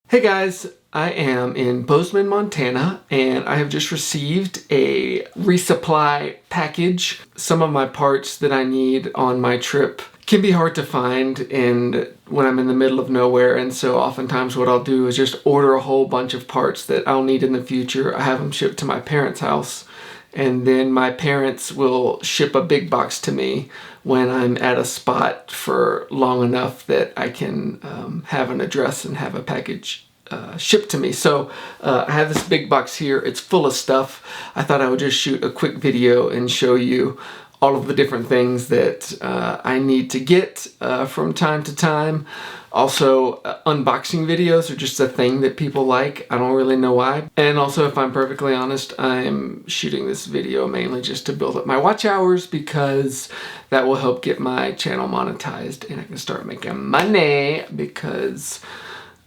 Hey guys, I am in Bozeman, Montana, and I have just received a resupply package. Some of my parts that I need on my trip can be hard to find and when I'm in the middle of nowhere, and so oftentimes what I'll do is just order a whole bunch of parts that I'll need in the future. I have them shipped to my parents' house, and then my parents will ship a big box to me when I'm at a spot for long enough that I can have an address and have a package shipped to me. So I have this big box here. It's full of stuff. I thought I would just shoot a quick video and show you all of the different things that I need to get from time to time. Also, unboxing videos are just a thing that people like. I don't really know why. And also, if I'm perfectly honest, I'm shooting this video mainly just to build up my watch hours because that will help get my channel monetized and I can start making money because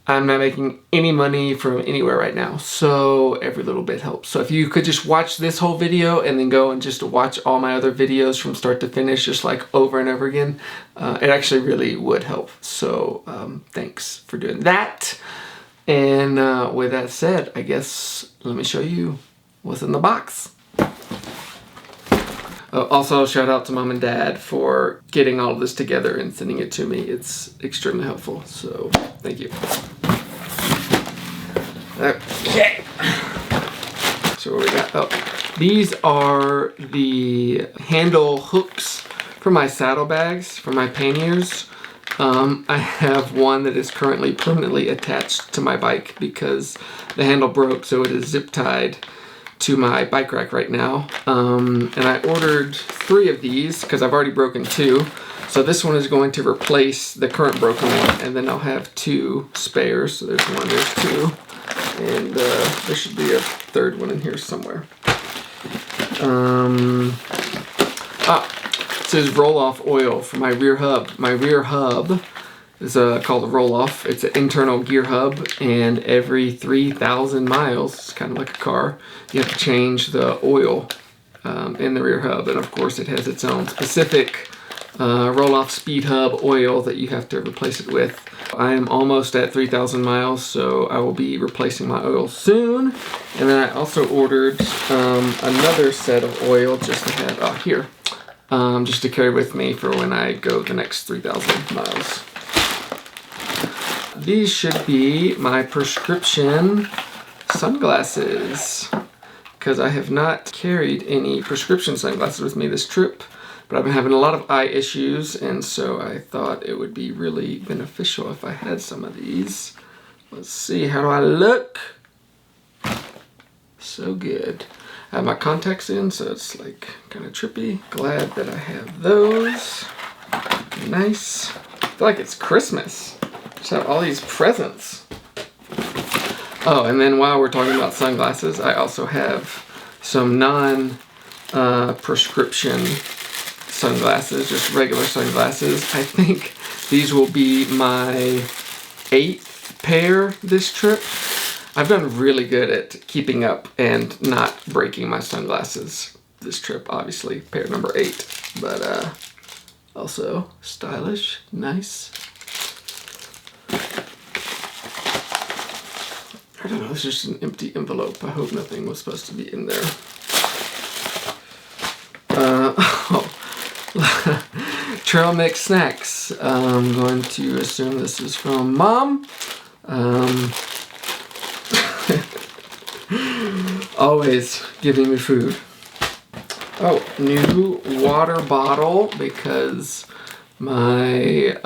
I'm not making any money from anywhere right now, so every little bit helps. So if you could just watch this whole video and then go and just watch all my other videos from start to finish, just like over and over again, it actually really would help. So thanks for doing that. And with that said, I guess let me show you what's in the box. Also, shout out to Mom and Dad for getting all of this together and sending it to me. It's extremely helpful, so thank you. Okay. So what we got? Oh, these are the handle hooks for my saddlebags, for my panniers. I have one that is currently permanently attached to my bike because the handle broke, so it is zip tied to my bike rack right now. And I ordered 3 of these because I've already broken 2. So this one is going to replace the current broken one, and then I'll have 2 spares. So there's 1, there's 2, and there should be a 3rd one in here somewhere. It says roll-off oil for my rear hub. My rear hub is called a roll-off. It's an internal gear hub, and every 3,000 miles, it's kind of like a car, you have to change the oil in the rear hub. And of course it has its own specific roll-off speed hub oil that you have to replace it with. I am almost at 3,000 miles, so I will be replacing my oil soon. And then I also ordered another set of oil just to have here, just to carry with me for when I go the next 3,000 miles. These should be my prescription sunglasses because I have not carried any prescription sunglasses with me this trip, but I've been having a lot of eye issues, and so I thought it would be really beneficial if I had some of these. Let's see, how do I look? So good. I have my contacts in, so it's like kind of trippy. Glad that I have those. Nice. I feel like it's Christmas. Just have all these presents. Oh, and then while we're talking about sunglasses, I also have some non-prescription sunglasses, just regular sunglasses. I think these will be my 8th pair this trip. I've done really good at keeping up and not breaking my sunglasses this trip, obviously, pair number 8. But also stylish, nice. I don't know, it's just an empty envelope. I hope nothing was supposed to be in there. Trail mix snacks. I'm going to assume this is from Mom. Always giving me food. Oh, new water bottle because my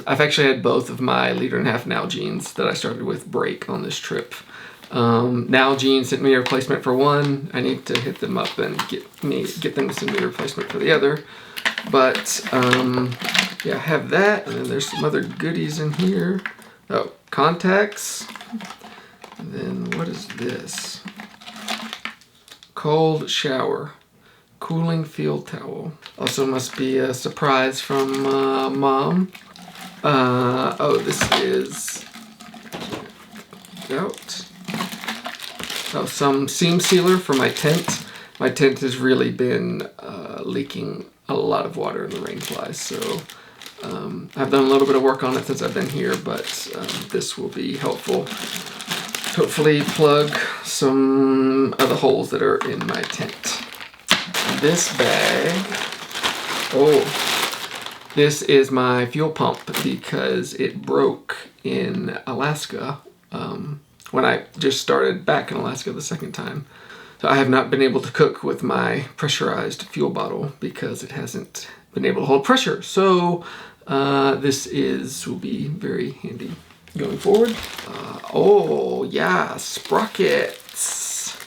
I've actually had both of my 1.5 liter Nalgene's that I started with break on this trip. Nalgene sent me a replacement for one. I need to hit them up and get them to send me a replacement for the other. But yeah, I have that, and then there's some other goodies in here. Oh, contacts. And then what is this? Cold shower. Cooling field towel. Also must be a surprise from Mom. Oh, this is out. Oh, some seam sealer for my tent. My tent has really been leaking a lot of water in the rain flies, so I've done a little bit of work on it since I've been here, but this will be helpful. Hopefully plug some of the holes that are in my tent. This bag, this is my fuel pump because it broke in Alaska when I just started back in Alaska the second time. So I have not been able to cook with my pressurized fuel bottle because it hasn't been able to hold pressure. So this will be very handy going forward. Oh yeah, sprockets.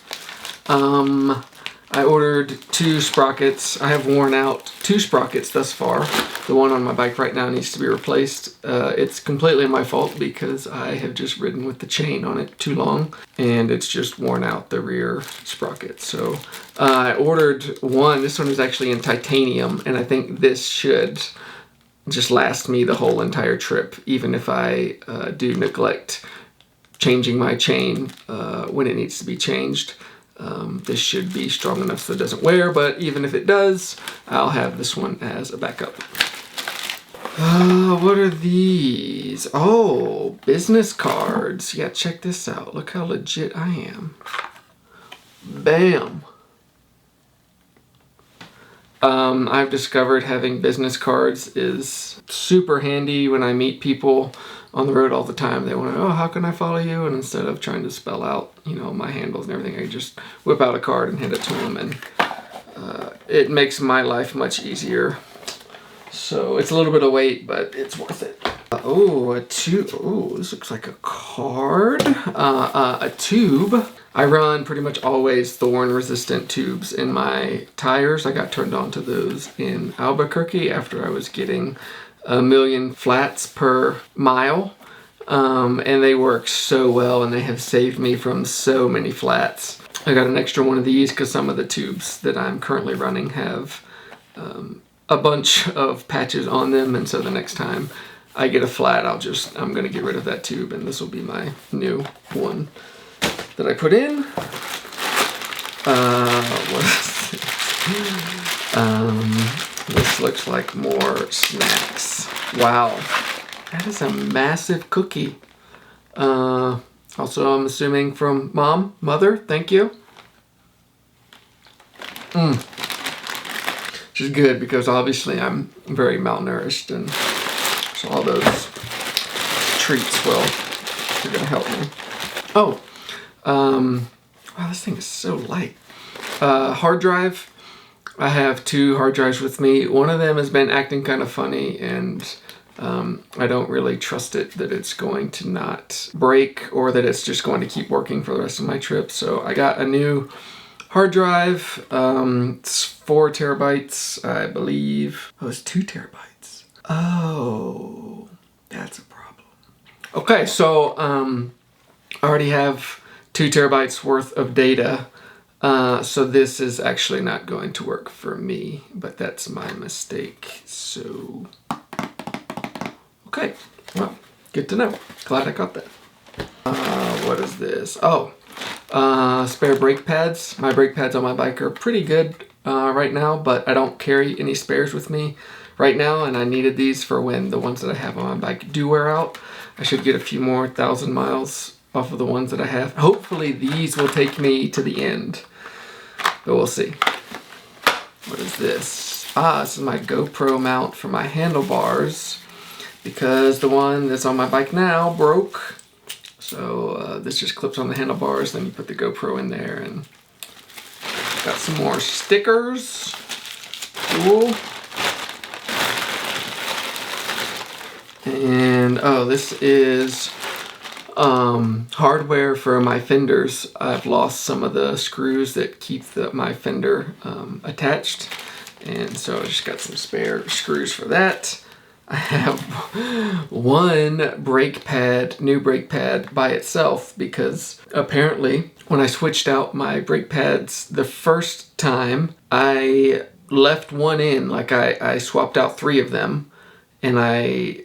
I ordered 2 sprockets. I have worn out 2 sprockets thus far. The one on my bike right now needs to be replaced. It's completely my fault because I have just ridden with the chain on it too long and it's just worn out the rear sprocket. So I ordered one. This one is actually in titanium, and I think this should just last me the whole entire trip, even if I do neglect changing my chain when it needs to be changed. This should be strong enough so it doesn't wear, but even if it does, I'll have this one as a backup. What are these? Oh, business cards. Yeah, check this out. Look how legit I am. Bam. I've discovered having business cards is super handy when I meet people on the road all the time. They want to know, oh, how can I follow you? And instead of trying to spell out, my handles and everything, I just whip out a card and hand it to them, and it makes my life much easier. So it's a little bit of weight, but it's worth it. A tube. Oh, this looks like a card. A tube. I run pretty much always thorn-resistant tubes in my tires. I got turned on to those in Albuquerque after I was getting 1 million flats per mile. And they work so well, and they have saved me from so many flats. I got an extra one of these because some of the tubes that I'm currently running have a bunch of patches on them, and so the next time I get a flat, I'm gonna get rid of that tube, and this will be my new one that I put in. What is this? This looks like more snacks. Wow, that is a massive cookie. Also, I'm assuming from mother, thank you. Which is good because obviously I'm very malnourished, and so all those treats are gonna help me. Wow, this thing is so light. Hard drive. I have 2 hard drives with me. One of them has been acting kind of funny, and I don't really trust it that it's going to not break or that it's just going to keep working for the rest of my trip. So I got a new hard drive. It's 4 terabytes, I believe. Oh, it's 2 terabytes. Oh, that's a problem. Okay, so I already have 2 terabytes worth of data. So this is actually not going to work for me, but that's my mistake. So, okay, well, good to know. Glad I got that. What is this? Oh, spare brake pads. My brake pads on my bike are pretty good right now, but I don't carry any spares with me right now, and I needed these for when the ones that I have on my bike do wear out. I should get a few more 1,000 miles off of the ones that I have. Hopefully these will take me to the end, but we'll see. What is this? This is my GoPro mount for my handlebars because the one that's on my bike now broke. So this just clips on the handlebars, then you put the GoPro in there, and got some more stickers. Cool. And this is hardware for my fenders. I've lost some of the screws that keep my fender attached, and so I just got some spare screws for that. I have one new brake pad by itself because apparently when I switched out my brake pads the first time, I left one in. Like I swapped out 3 of them, and I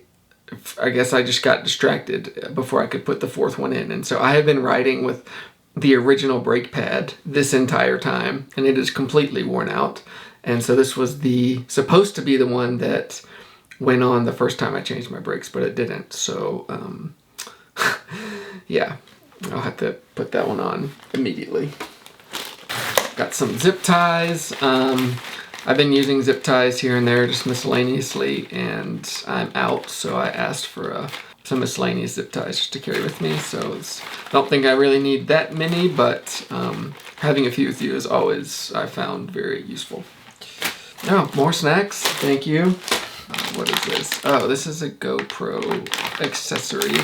guess I just got distracted before I could put the 4th one in. And so I have been riding with the original brake pad this entire time, and it is completely worn out. And so this was supposed to be the one that went on the first time I changed my brakes, but it didn't. So yeah, I'll have to put that one on immediately. Got some zip ties. I've been using zip ties here and there just miscellaneously, and I'm out, so I asked for some miscellaneous zip ties just to carry with me. So I don't think I really need that many, but having a few with you is always, I found, very useful. Oh, more snacks. Thank you. What is this? Oh, this is a GoPro accessory.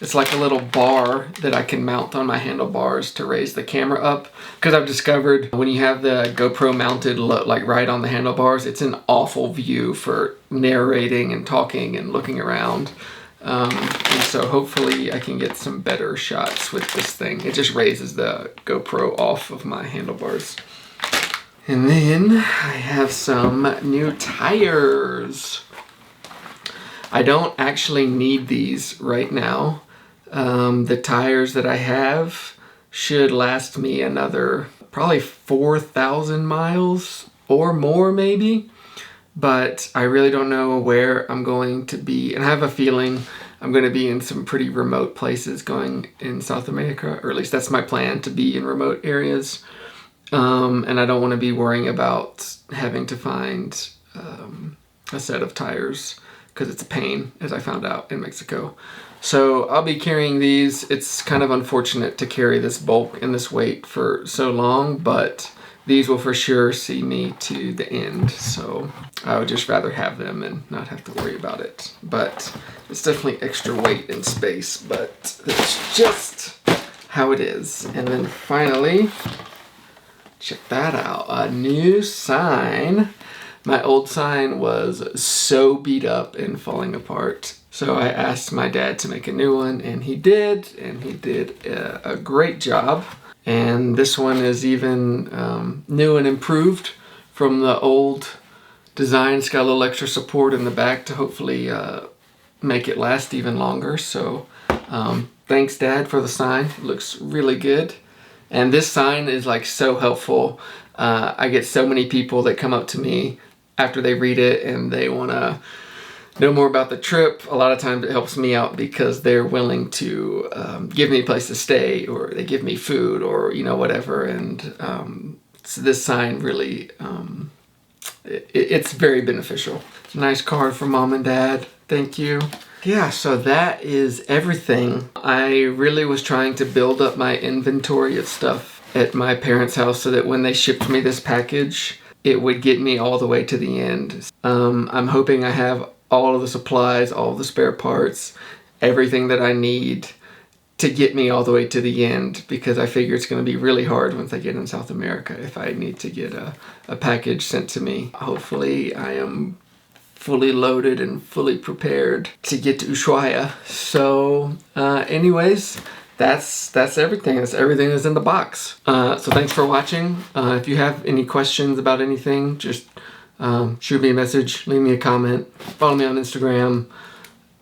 It's like a little bar that I can mount on my handlebars to raise the camera up. Because I've discovered when you have the GoPro mounted like right on the handlebars, it's an awful view for narrating and talking and looking around. And so hopefully I can get some better shots with this thing. It just raises the GoPro off of my handlebars. And then I have some new tires. I don't actually need these right now. The tires that I have should last me another probably 4,000 miles or more maybe. But I really don't know where I'm going to be. And I have a feeling I'm going to be in some pretty remote places going in South America. Or at least that's my plan, to be in remote areas. And I don't want to be worrying about having to find a set of tires, because it's a pain, as I found out in Mexico. So I'll be carrying these. It's kind of unfortunate to carry this bulk and this weight for so long, but these will for sure see me to the end. So I would just rather have them and not have to worry about it. But it's definitely extra weight and space, but that's just how it is. And then finally, check that out, a new sign. My old sign was so beat up and falling apart. So I asked my dad to make a new one, and he did a great job. And this one is even new and improved from the old design. It's got a little extra support in the back to hopefully make it last even longer. So thanks, Dad, for the sign. It looks really good. And this sign is like so helpful. I get so many people that come up to me after they read it and they want to know more about the trip. A lot of times it helps me out because they're willing to give me a place to stay, or they give me food, or whatever. And so this sign really, it's very beneficial. Nice card from Mom and Dad. Thank you. Yeah, so that is everything. I really was trying to build up my inventory of stuff at my parents' house so that when they shipped me this package, it would get me all the way to the end. I'm hoping I have all of the supplies, all of the spare parts, everything that I need to get me all the way to the end, because I figure it's going to be really hard once I get in South America if I need to get a package sent to me. Hopefully I am fully loaded and fully prepared to get to Ushuaia. So anyways, that's everything. That's everything that's in the box. So thanks for watching. If you have any questions about anything, just shoot me a message, leave me a comment, follow me on Instagram,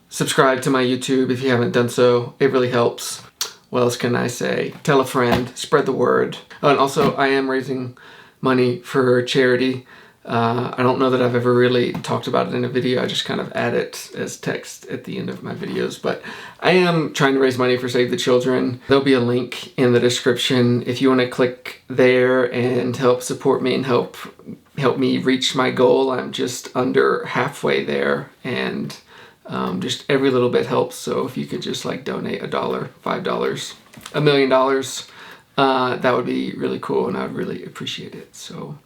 subscribe to my YouTube if you haven't done so. It really helps. What else can I say? Tell a friend, spread the word. Oh, and also I am raising money for charity. I don't know that I've ever really talked about it in a video. I just kind of add it as text at the end of my videos. But I am trying to raise money for Save the Children. There'll be a link in the description if you want to click there and help support me and help me reach my goal. I'm just under halfway there, and just every little bit helps. So if you could just like donate $1, $5, $1 million, that would be really cool, and I'd really appreciate it. So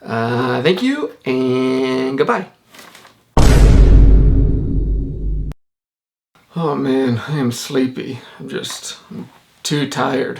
thank you, and goodbye. Oh man, I am sleepy. I'm too tired.